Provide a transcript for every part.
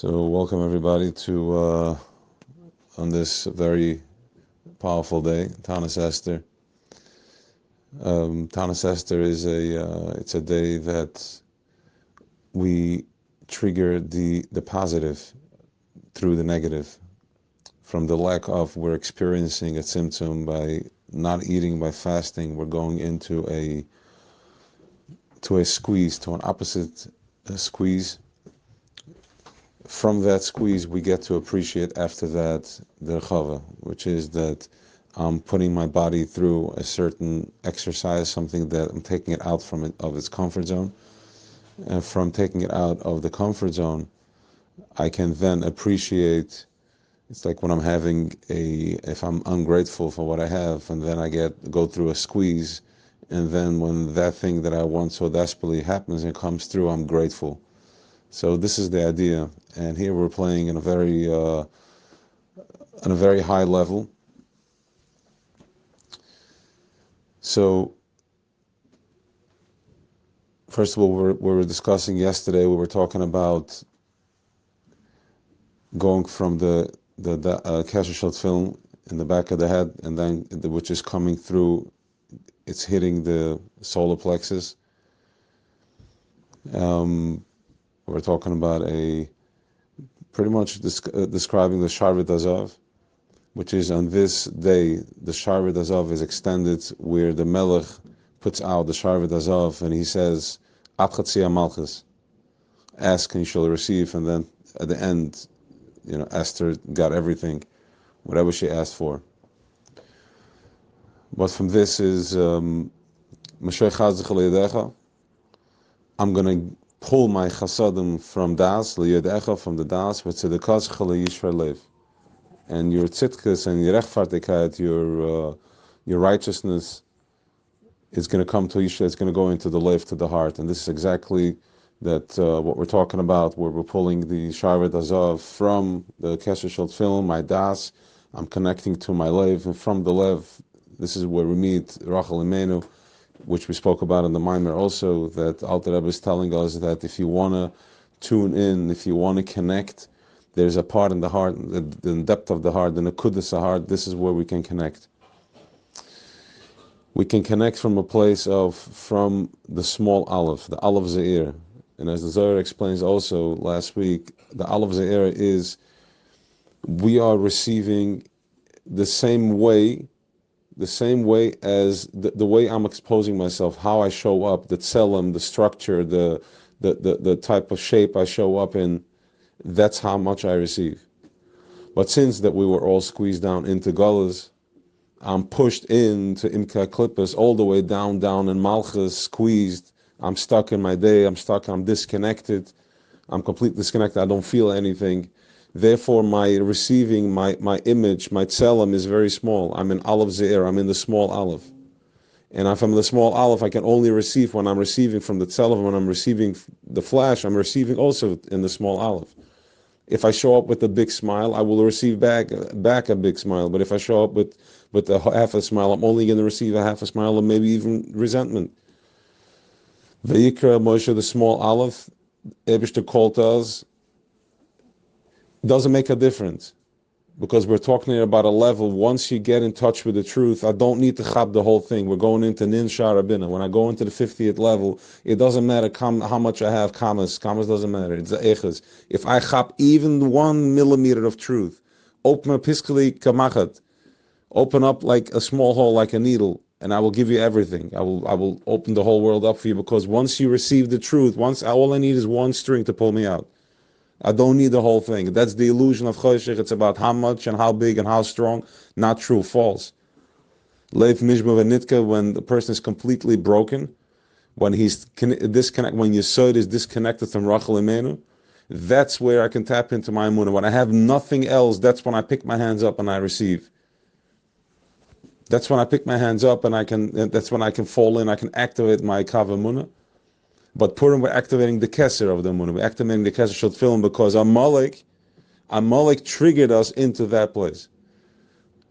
So welcome everybody to on this very powerful day, Tanis Esther. Tanis Esther is it's a day that we trigger the positive through the negative. From the lack of, we're experiencing a symptom by not eating, by fasting, we're going into a squeeze, to an opposite squeeze. From that squeeze, we get to appreciate after that the chava, which is that I'm putting my body through a certain exercise, something that I'm taking it out of its comfort zone. And from taking it out of the comfort zone, I can then appreciate. It's like when I'm if I'm ungrateful for what I have, and then I go through a squeeze, and then when that thing that I want so desperately happens and comes through, I'm grateful. So this is the idea, and here we're playing in a very high level. So first of all, we were discussing yesterday. We were talking about going from the Kesher film in the back of the head, and then which is coming through. It's hitting the solar plexus. We're talking about pretty much describing the Sharvit Azav, which is on this day, the Sharvit Azav is extended where the Melech puts out the Sharvit Azav and he says, Abchatzia Malchus, ask and you shall receive. And then at the end, Esther got everything, whatever she asked for. But from this is, I'm going to pull my chasadim from das, liyedecha, from the das, with tzedakah yishver lev, and your tzidkas and your rechtvaardigheid, your righteousness is going to come to Yishra. It's going to go into the lev, to the heart, and this is exactly that what we're talking about, where we're pulling the Sharvit Azav from the Kesher Shel film, my das. I'm connecting to my lev, and from the lev, this is where we meet Rachel Imenu, which we spoke about in the Maimer also, that Alter Rebbe is telling us that if you want to tune in, if you want to connect, there's a part in the heart, the depth of the heart, the Nekudas heart, this is where we can connect. We can connect from a place from the small Aleph, the Aleph Ze'ir. And as the Zohar explains also last week, the Aleph Ze'ir is, we are receiving the same way as the way I'm exposing myself, how I show up, the tselem, the structure, the type of shape I show up in, that's how much I receive. But since that we were all squeezed down into Gullahs, I'm pushed into Imka Klippas, all the way down in Malchus, squeezed. I'm stuck in my day, I'm disconnected, I'm completely disconnected, I don't feel anything. Therefore, my receiving, my image, my tselem is very small. I'm in Aleph Ze'ir, I'm in the small Aleph. And if I'm in the small Aleph, I can only receive when I'm receiving from the tselem. When I'm receiving the flash, I'm receiving also in the small Aleph. If I show up with a big smile, I will receive back a big smile. But if I show up with a half a smile, I'm only going to receive a half a smile, or maybe even resentment. Vayikra Moshe, the small Aleph, Eibishter called us, doesn't make a difference, because we're talking here about a level. Once you get in touch with the truth, I don't need to chab the whole thing. We're going into Nin Sharabina. When I go into the 50th level, it doesn't matter how much I have, commas doesn't matter. It's the echas. If I chab even 1 millimeter of truth, open a piskali kamachat, open up like a small hole, like a needle, and I will give you everything. I will open the whole world up for you, because once you receive the truth, all I need is one string to pull me out. I don't need the whole thing. That's the illusion of Choshech. It's about how much and how big and how strong. Not true, false. Leif Mishma Venitka, when the person is completely broken, when he's disconnected, when Yesod is disconnected from Rachel Imenu, that's where I can tap into my emunah. When I have nothing else, that's when I pick my hands up and I receive. That's when I pick my hands up and that's when I can fall in, I can activate my Kav Emunah. But Purim, we're activating the Keser of the Emunah. We're activating the Keser Shel Film, because Amalek triggered us into that place.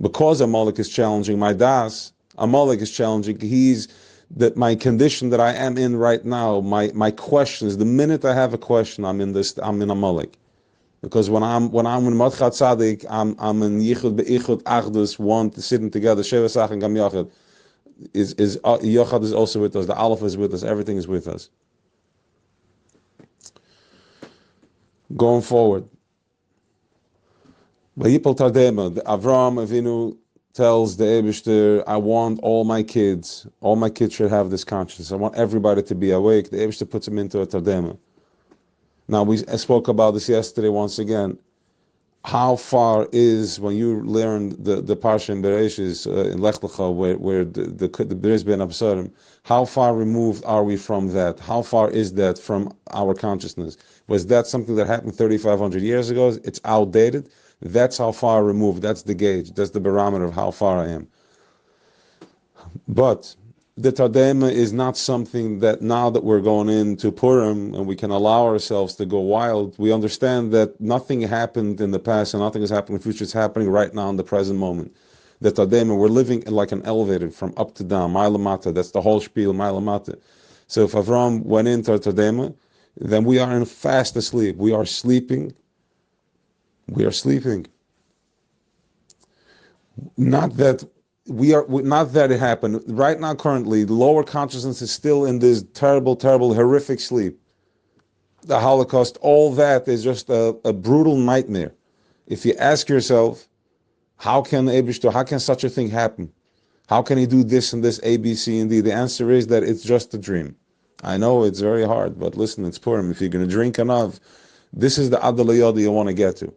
Because Amalek is challenging my das, Amalek is challenging, my condition that I am in right now, my questions, the minute I have a question, I'm in Amalek. Because when I'm in Madchat Tzaddik, I'm in Yichud Be'ichud Achdus, one sitting together. Sheva Sach and Gam Yachad is Yachad is also with us. The Aleph is with us. Everything is with us. Going forward, Vayipol Tardema, Avram Avinu tells the Eibishter, I want all my kids should have this consciousness. I want everybody to be awake. The Eibishter puts them into a Tardema. Now, we spoke about this yesterday once again. How far is, when you learn the Parsha in Bereshis, in Lech Lecha, where the Bris Ben Absarim, how far removed are we from that? How far is that from our consciousness? Was that something that happened 3,500 years ago? It's outdated. That's how far removed. That's the gauge. That's the barometer of how far I am. But the Tardema is not something that now that we're going into Purim and we can allow ourselves to go wild, we understand that nothing happened in the past and nothing is happening in the future. It's happening right now in the present moment. The Tardema, we're living like an elevator from up to down, Mailamata. That's the whole spiel, Mailamata. So if Avram went into Tardema, then we are in fast asleep. We are sleeping. We are sleeping. Not that it happened. Right now, currently, the lower consciousness is still in this terrible, terrible, horrific sleep. The Holocaust, all that is just a brutal nightmare. If you ask yourself, how can such a thing happen? How can he do this and this, A, B, C, and D? The answer is that it's just a dream. I know it's very hard, but listen, it's Purim. If you're going to drink enough, this is the Adalayah you want to get to.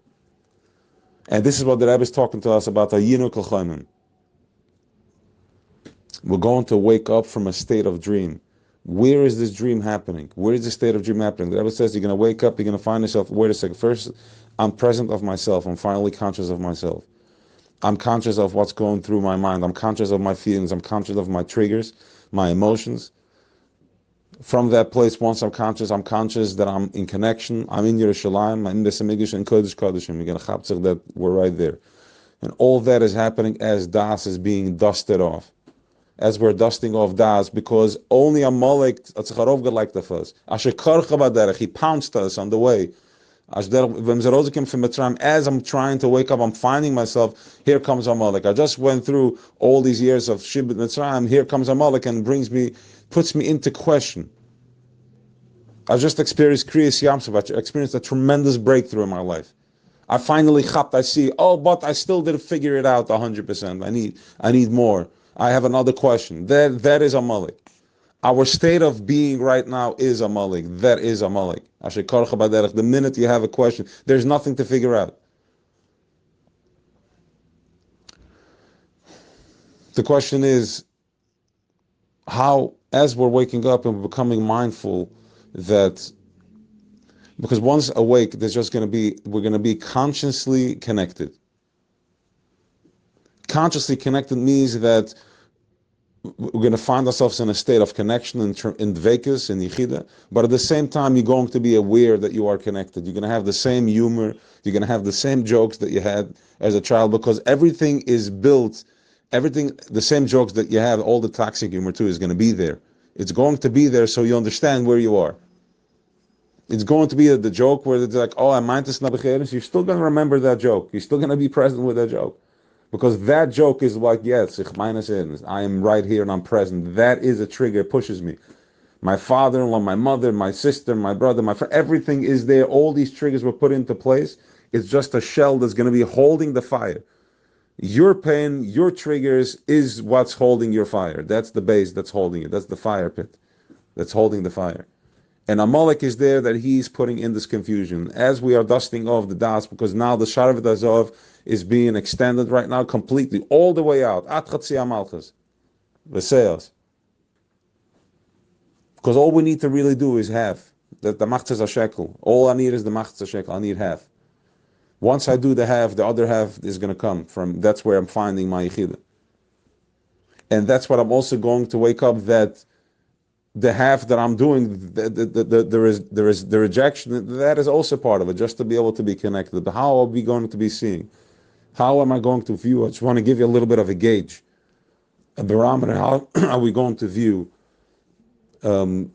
And this is what the Rebbe is talking to us about, Hayinu K'Chaimim. We're going to wake up from a state of dream. Where is this dream happening? Where is the state of dream happening? The Rebbe says you're going to wake up, you're going to find yourself, wait a second, first, I'm present of myself, I'm finally conscious of myself. I'm conscious of what's going through my mind, I'm conscious of my feelings, I'm conscious of my triggers, my emotions. From that place, once I'm conscious that I'm in connection, I'm in Yerushalayim, I'm in Beis HaMikdash and Kodesh Kodeshim. You're going to chaptzach that we're right there. And all that is happening as Das is being dusted off. As we're dusting off Das, because only Amalek, like the first. He pounced us on the way. As I'm trying to wake up, I'm finding myself, here comes Amalek. I just went through all these years of Shibut Mitzrayim, here comes Amalek and puts me into question. I just experienced Kriyas Yamsuf. I experienced a tremendous breakthrough in my life. I finally I see, but I still didn't figure it out 100%. I need more. I have another question. That is Amalek. Our state of being right now is Amalek. That is Amalek. The minute you have a question, there's nothing to figure out. The question is, how, as we're waking up and we're becoming mindful that, because once awake, we're going to be consciously connected. Consciously connected means that we're going to find ourselves in a state of connection in Dvekus, in Yichida, but at the same time, you're going to be aware that you are connected. You're going to have the same humor, you're going to have the same jokes that you had as a child, because everything is built, the same jokes that you have, all the toxic humor too, is going to be there. It's going to be there so you understand where you are. It's going to be the joke where it's like, I meant this nabecheres. You're still going to remember that joke. You're still going to be present with that joke. Because that joke is like, yes, I am right here and I'm present. That is a trigger, it pushes me. My father-in-law, my mother, my sister, my brother, my friend, everything is there. All these triggers were put into place. It's just a shell that's going to be holding the fire. Your pain, your triggers is what's holding your fire. That's the base that's holding it. That's the fire pit that's holding the fire. And Amalek is there that he's putting in this confusion. As we are dusting off the das, because now the Sharvit Azov is being extended right now completely, all the way out. At Chatzia Malchus. Because all we need to really do is half. That the Machzas HaShekel. All I need is the Machzas HaShekel. I need half. Once I do the half, the other half is going to come from, that's where I'm finding my Yechidah. And that's what I'm also going to wake up, that the half that I'm doing, there is the rejection, that is also part of it, just to be able to be connected. How are we going to be seeing? How am I going to view? I just want to give you a little bit of a gauge, a barometer. How are we going to view the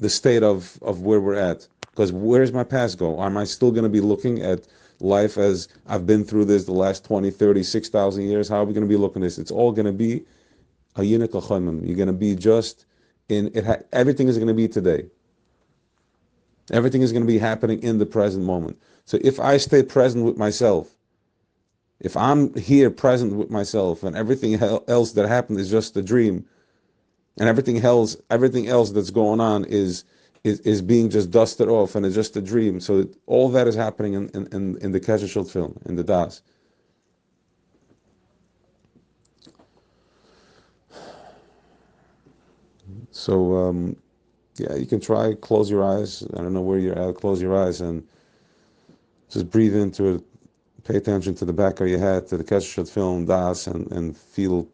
state of where we're at? Because where's my past go? Am I still going to be looking at life as I've been through this the last 20, 30, 6,000 years? How are we going to be looking at this? It's all going to be a yinik l'chaimim. You're going to be just in it. Everything is going to be today. Everything is going to be happening in the present moment. So if I stay present with myself, if I'm here present with myself, and everything else that happened is just a dream, and everything else that's going on is being just dusted off, and it's just a dream. So all that is happening in the Kesher Shel film, in the Das. So yeah, you can try, close your eyes. I don't know where you're at. Close your eyes and just breathe into it. Pay attention to the back of your head, to the Kesher Shel film, Das, and feel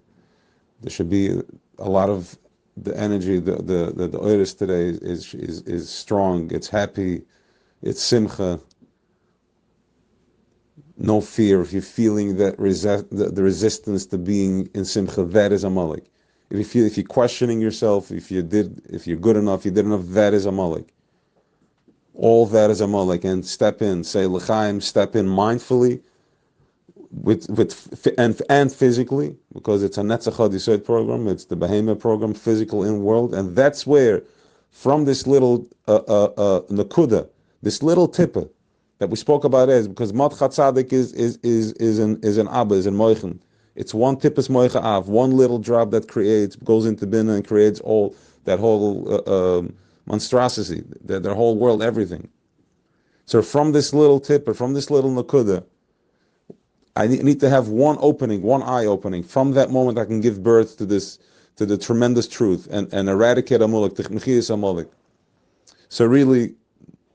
there should be a lot of the energy. The Iris today is strong. It's happy. It's simcha. No fear. If you're feeling that the resistance to being in simcha, that is Amalek. If you're questioning yourself, if you're good enough, you did enough, that is Amalek. All that is Amalek. And step in, say l'chaim, step in mindfully, and physically, because it's a Netzach Chad Yisod program. It's the Behemoth program, physical in world, and that's where, from this little nakuda, this little tippa that we spoke about, is because Matchat Tzadik is an Abba, is an Moichen. It's one tippas Moicha Av, one little drop that goes into Bina and creates all that whole monstrosity, their whole world, everything. So from this little tippa, from this little nakuda, I need to have one opening, one eye opening. From that moment, I can give birth to the tremendous truth and eradicate Amalek, Technichiyas Amalek. So really,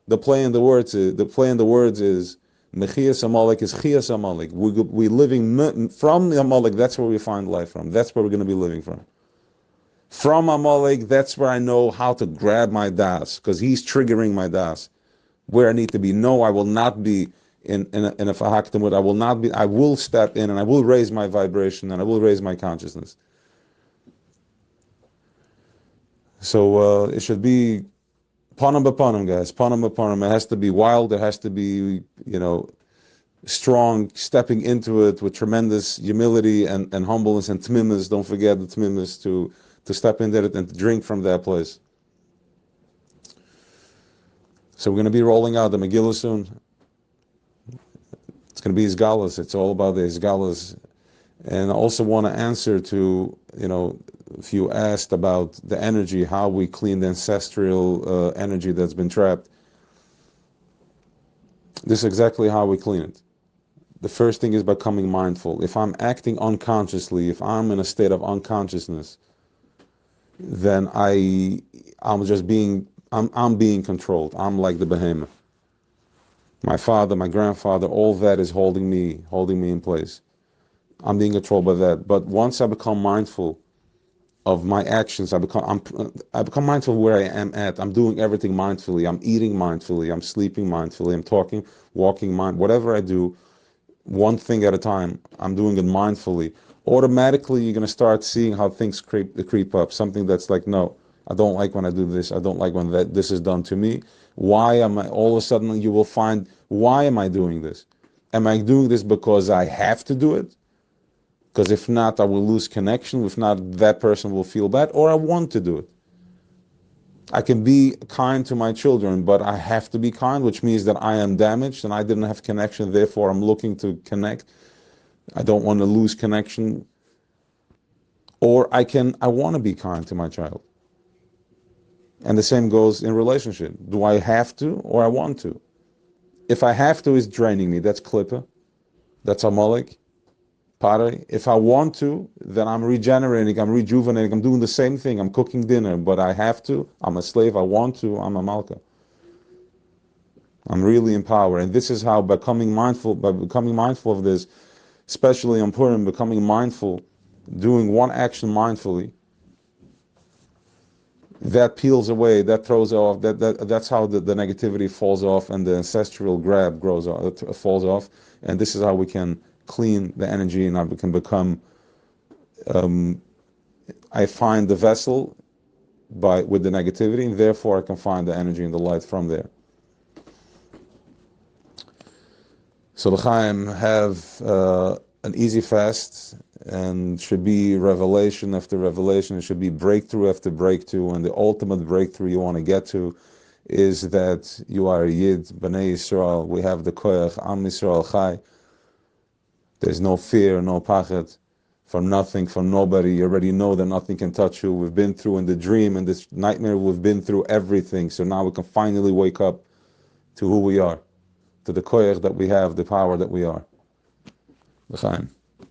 the play in the words is Mechiyas Amalek is Chiyas Amalek. We living from the Amalek. That's where we find life from. That's where we're going to be living from. From Amalek, that's where I know how to grab my das, because he's triggering my das. Where I need to be. No, I will not be in a fahaktamut. I will step in and I will raise my vibration and I will raise my consciousness. So it should be panam b'panam, guys. Panam b'panam. It has to be wild. It has to be, strong, stepping into it with tremendous humility and humbleness and tmimus. Don't forget the tmimus to step into it and to drink from that place. So we're going to be rolling out the Megillah soon. It's going to be Izgalas. It's all about the Izgalas. And I also want to answer to, if you asked about the energy, how we clean the ancestral energy that's been trapped. This is exactly how we clean it. The first thing is becoming mindful. If I'm acting unconsciously, if I'm in a state of unconsciousness, then I'm being controlled. I'm like the behemoth. My father, my grandfather, all that is holding me in place. I'm being controlled by that. But once I become mindful of my actions, I become mindful of where I am at. I'm doing everything mindfully. I'm eating mindfully. I'm sleeping mindfully. I'm talking, walking whatever I do, one thing at a time. I'm doing it mindfully. Automatically, you're going to start seeing how things creep up. Something that's like, no, I don't like when I do this. I don't like when this is done to me. Why am I? All of a sudden, you will find, why am I doing this? Am I doing this because I have to do it? Because if not, I will lose connection. If not, that person will feel bad. Or I want to do it. I can be kind to my children, but I have to be kind, which means that I am damaged and I didn't have connection. Therefore, I'm looking to connect. I don't want to lose connection. Or I want to be kind to my child. And the same goes in relationship. Do I have to or I want to? If I have to, it's draining me. That's klippa. That's amalek. Pare. If I want to, then I'm regenerating, I'm rejuvenating, I'm doing the same thing. I'm cooking dinner, but I have to. I'm a slave. I want to. I'm a malka. I'm really empowered. And this is how by becoming mindful of this, especially on Purim, becoming mindful, doing one action mindfully, that peels away, that throws off, that's how the negativity falls off and the ancestral grab falls off. And this is how we can clean the energy and we can become, I find the vessel with the negativity, and therefore I can find the energy and the light from there. So l'chaim, have an easy fast, and should be revelation after revelation. It should be breakthrough after breakthrough, and the ultimate breakthrough you want to get to is that you are a Yid, Bnei Yisrael. We have the koyach, Am Yisrael Chai. There's no fear, no pachad, from nothing, from nobody. You already know that nothing can touch you. We've been through in the dream and this nightmare, we've been through everything. So now we can finally wake up to who we are, to the koyach that we have, the power that we are. L'chaim.